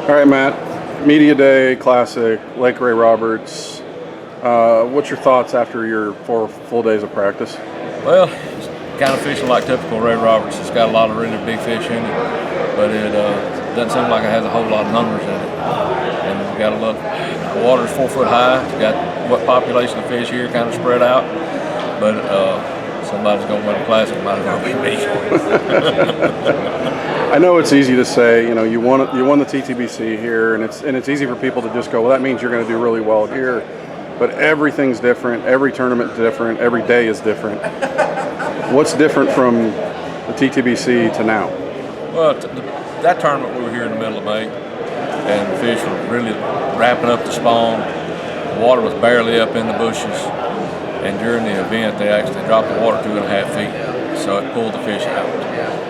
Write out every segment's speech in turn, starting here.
All right, Matt. Media Day Classic, Lake Ray Roberts. What's your thoughts after your 4 full days of practice? Well, it's kind of fishing like typical Ray Roberts. It's got a lot of really big fish in it, but it doesn't seem like it has a whole lot of numbers in it. And we got a look. The water's 4 foot high. It's got what population of fish here kind of spread out, but somebody's going to win a classic. Might as well be me. I know it's easy to say, you won the TTBC here, and it's easy for people to just go, well, that means you're going to do really well here. But everything's different. Every tournament's different. Every day is different. What's different from the TTBC to now? Well, that tournament we were here in the middle of May, and the fish were really wrapping up the spawn. The water was barely up in the bushes, and during the event they actually dropped the water 2.5 feet, so it pulled the fish out.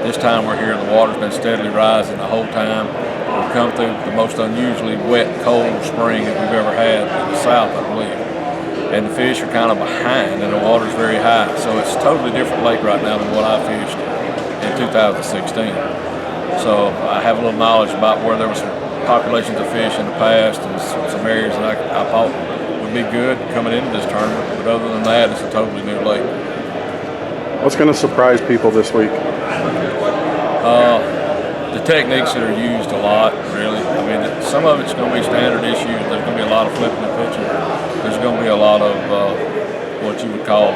This time we're here, the water's been steadily rising the whole time. We've come through the most unusually wet, cold spring that we've ever had in the south, I believe. And the fish are kind of behind, and the water's very high, so it's a totally different lake right now than what I fished in 2016. So I have a little knowledge about where there was some populations of fish in the past and some areas that I thought would be good coming into this tournament. But other than that, it's a totally new lake. What's going to surprise people this week? The techniques that are used a lot, really. I mean, some of it's going to be standard issues. There's going to be a lot of flipping and pitching. There's going to be a lot of what you would call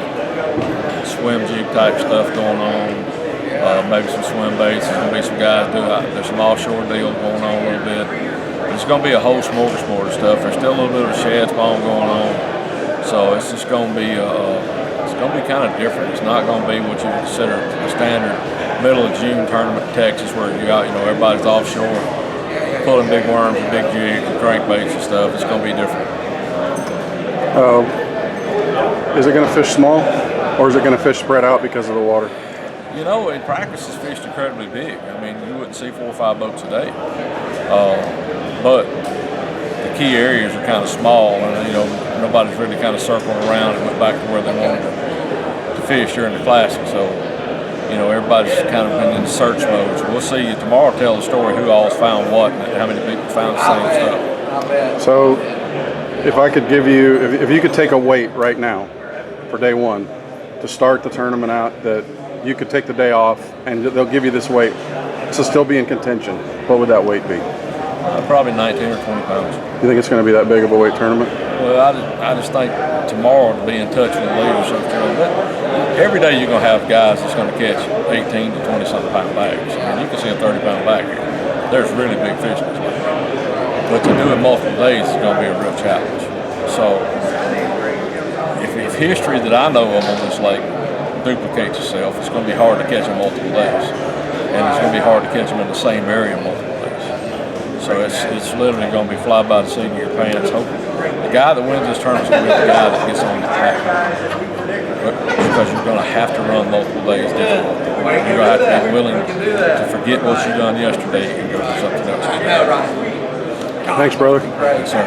swim jig type stuff going on. Maybe some swim baits. There's going to be some guys there's some offshore deals going on a little bit. It's going to be a whole smorgasbord of stuff. There's still a little bit of shad spawn going on. So it's just going to be kind of different. It's not going to be what you would consider a standard middle of June tournament in Texas where you're out, everybody's offshore pulling big worms and big jigs and crankbaits and stuff. It's going to be different. Is it going to fish small, or is it going to fish spread out because of the water? In practice, it's fished incredibly big. I mean, you wouldn't see 4 or 5 boats a day. But the key areas are kind of small, and nobody's really kind of circling around and went back to where they wanted to fish during the Classic. So, everybody's kind of been in search mode. So we'll see tomorrow tell the story who all's found what and how many people found the same stuff. So, if I could give you, if you could take a weight right now for day 1 to start the tournament out, that you could take the day off and they'll give you this weight to still be in contention, what would that weight be? Probably 19 or 20 pounds. You think it's going to be that big of a weight tournament? Well, I just think tomorrow to be in touch with the leaders. Every day you're going to have guys that's going to catch 18 to 20-something pound bags. I mean, you can see a 30-pound bag here. There's really big fish in this lake. But to do it multiple days is going to be a real challenge. So if history that I know of on this lake duplicates itself, it's going to be hard to catch them multiple days. And it's going to be hard to catch them in the same area multiple days. So it's literally going to be fly by the seat of your pants. The guy that wins this tournament is going to be the guy that gets on the track. Because you're going to have to run multiple days differently. You're going to have to be willing to forget what you done yesterday and go do something else today. Thanks, brother. Thanks, sir.